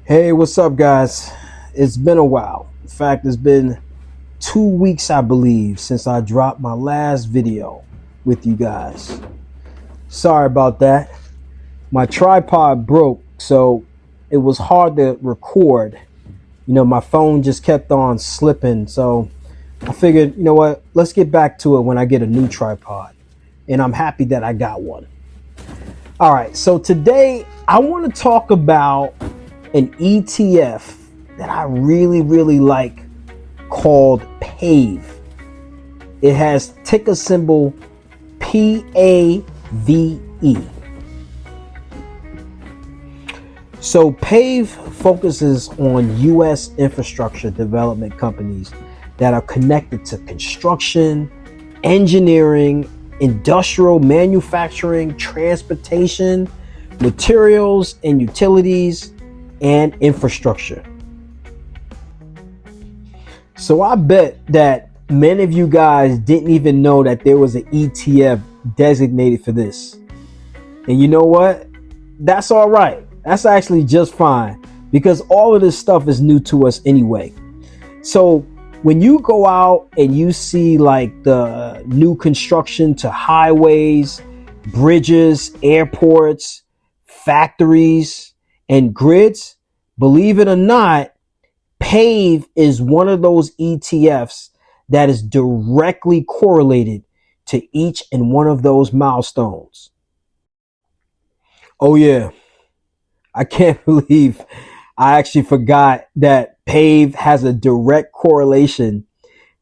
Hey, what's up, guys? It's been a while. In fact, it's been 2 weeks, I believe, since I dropped my last video with you guys. Sorry about that. My tripod broke, so it was hard to record. My phone just kept on slipping. So I figured, you know what? Let's get back to it when I get a new tripod. And I'm happy that I got one. All right, so today I want to talk about an ETF that I really like called PAVE. It has ticker symbol PAVE. So PAVE focuses on U.S. infrastructure development companies that are connected to construction, engineering, industrial manufacturing, transportation, materials and utilities, and infrastructure. So I bet that many of you guys didn't even know that there was an ETF designated for this. And you know what? That's all right. That's actually just fine because all of this stuff is new to us anyway. So when you go out and you see like the new construction to highways, bridges, airports, factories, and grids, believe it or not, PAVE is one of those ETFs that is directly correlated to each and one of those milestones. Oh yeah, I can't believe I actually forgot that PAVE has a direct correlation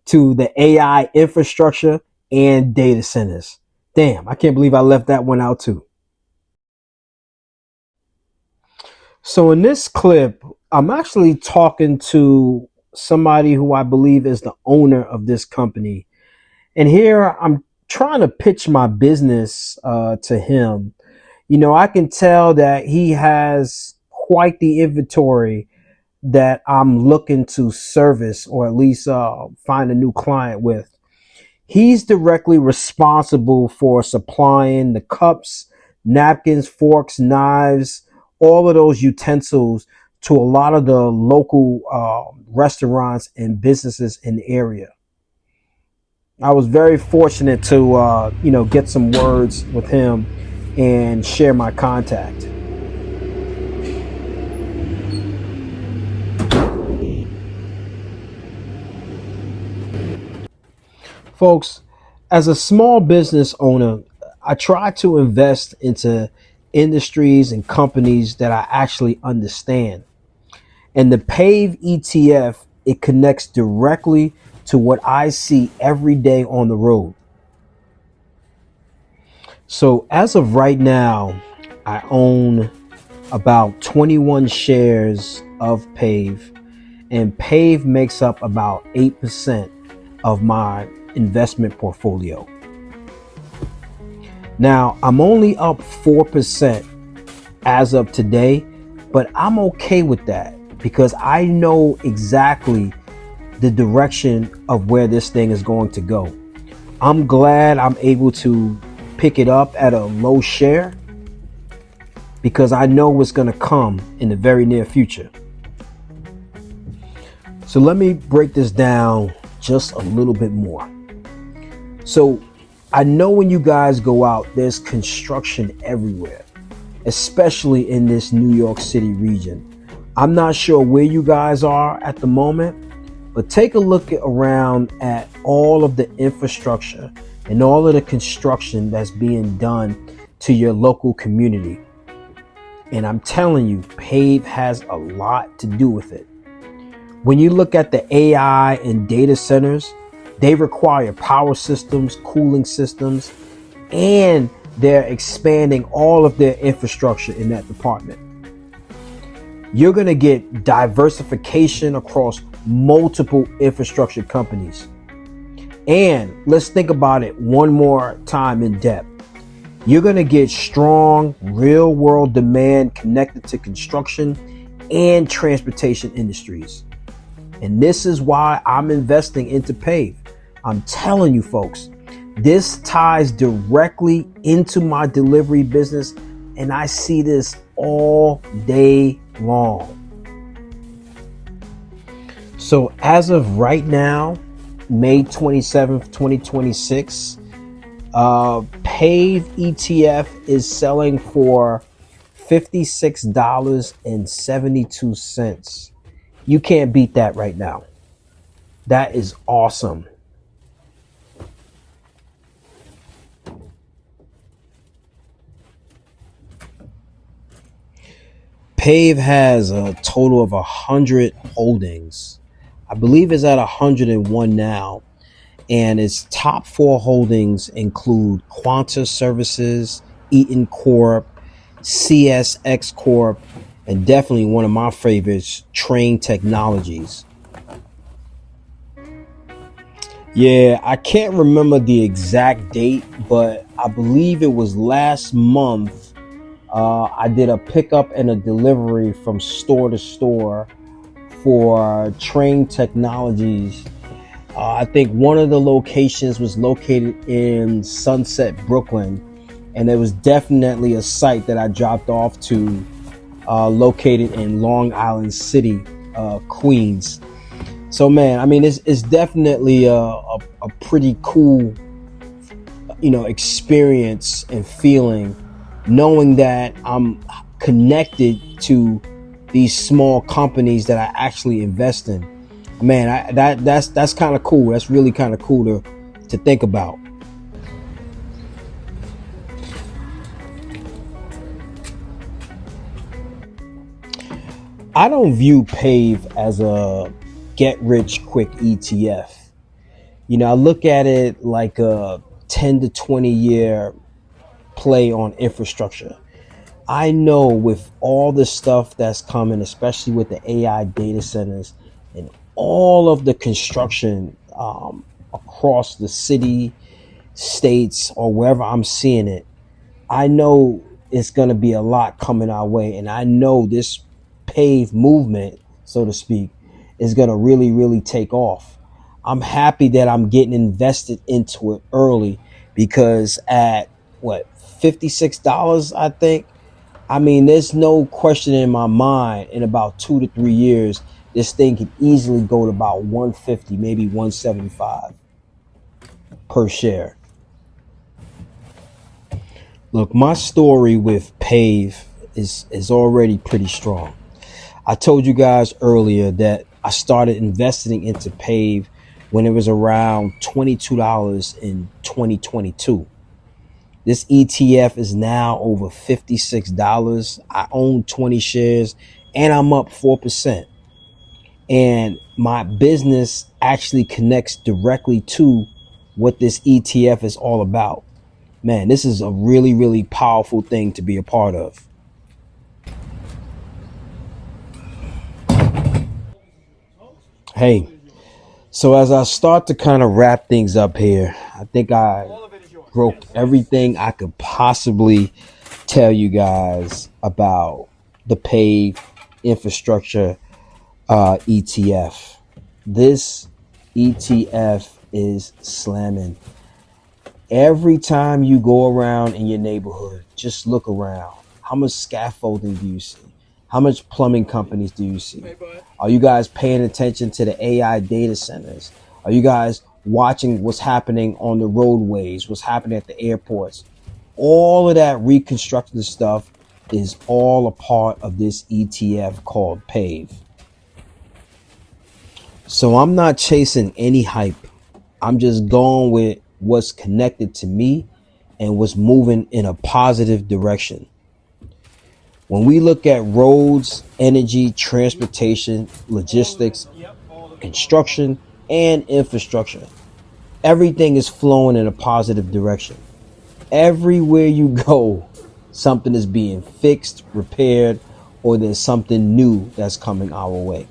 to the AI infrastructure and data centers. Damn, I can't believe I left that one out too. So in this clip, I'm actually talking to somebody who I believe is the owner of this company. And here I'm trying to pitch my business to him. I can tell that he has quite the inventory that I'm looking to service or at least find a new client with. He's directly responsible for supplying the cups, napkins, forks, knives, all of those utensils to a lot of the local restaurants and businesses in the area. I was very fortunate to, get some words with him and share my contact. Folks, as a small business owner, I try to invest into industries and companies that I actually understand. And the PAVE ETF, it connects directly to what I see every day on the road. So as of right now, I own about 21 shares of PAVE, and PAVE makes up about 8% of my investment portfolio. Now, I'm only up 4% as of today, but I'm okay with that because I know exactly the direction of where this thing is going to go. I'm glad I'm able to pick it up at a low share because I know what's going to come in the very near future. So let me break this down just a little bit more. So I know when you guys go out, there's construction everywhere, especially in this New York City region. I'm not sure where you guys are at the moment, but take a look around at all of the infrastructure and all of the construction that's being done to your local community. And I'm telling you, PAVE has a lot to do with it. When you look at the AI and data centers, they require power systems, cooling systems, and they're expanding all of their infrastructure in that department. You're going to get diversification across multiple infrastructure companies. And let's think about it one more time in depth. You're going to get strong real world demand connected to construction and transportation industries. And this is why I'm investing into PAVE. I'm telling you folks, this ties directly into my delivery business, and I see this all day long. So as of right now, May 27th, 2026, PAVE ETF is selling for $56.72. You can't beat that right now. That is awesome. PAVE has a total of 100 holdings. I believe it's at 101 now. And its top four holdings include Quanta Services, Eaton Corp, CSX Corp, and definitely one of my favorites, Train Technologies. Yeah, I can't remember the exact date, but I believe it was last month. I did a pickup and a delivery from store to store for Train Technologies. I think one of the locations was located in Sunset, Brooklyn, and there was definitely a site that I dropped off to located in Long Island City, Queens. So man, I mean, it's definitely a pretty cool, experience and feeling, knowing that I'm connected to these small companies that I actually invest in. Man, that's kind of cool. That's really kind of cool to think about. I don't view PAVE as a get rich quick ETF. I look at it like a 10 to 20 year play on infrastructure. I know with all the stuff that's coming, especially with the AI data centers and all of the construction across the city, states, or wherever I'm seeing it, I know it's going to be a lot coming our way. And I know this PAVE movement, so to speak, is going to really, really take off. I'm happy that I'm getting invested into it early because at what, $56, I think. I mean, there's no question in my mind in about 2 to 3 years, this thing could easily go to about 150, maybe 175 per share. Look, my story with PAVE is already pretty strong. I told you guys earlier that I started investing into PAVE when it was around $22 in 2022. This ETF is now over $56. I own 20 shares and I'm up 4%. And my business actually connects directly to what this ETF is all about. Man, this is a really, really powerful thing to be a part of. Hey, so as I start to kind of wrap things up here, I think I broke everything I could possibly tell you guys about the PAVE infrastructure ETF. This ETF is slamming. Every time you go around in your neighborhood, just look around. How much scaffolding do you see? How much plumbing companies do you see? Are you guys paying attention to the AI data centers? Are you guys watching what's happening on the roadways, what's happening at the airports? All of that reconstructed stuff is all a part of this ETF called PAVE. So I'm not chasing any hype. I'm just going with what's connected to me and what's moving in a positive direction. When we look at roads, energy, transportation, logistics, construction, and infrastructure, everything is flowing in a positive direction. Everywhere you go, something is being fixed, repaired, or there's something new that's coming our way.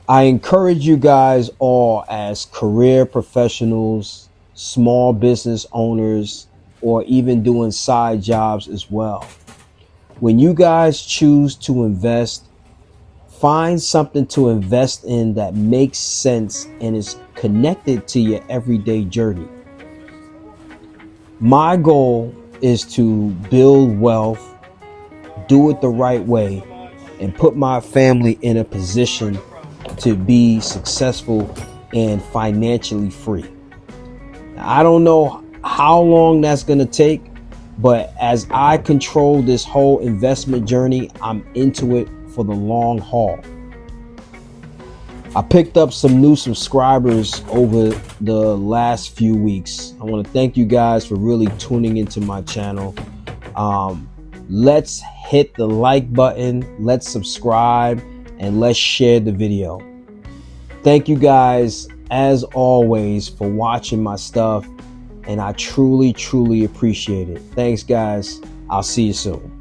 I encourage you guys all as career professionals, small business owners, or even doing side jobs as well. When you guys choose to invest, find something to invest in that makes sense and is connected to your everyday journey. My goal is to build wealth, do it the right way, and put my family in a position to be successful and financially free. Now, I don't know how long that's going to take, but as I control this whole investment journey, I'm into it for the long haul. I picked up some new subscribers over the last few weeks. I want to thank you guys for really tuning into my channel. Let's hit the like button, let's subscribe, and let's share the video. Thank you guys, as always, for watching my stuff, and I truly, truly appreciate it. Thanks, guys. I'll see you soon.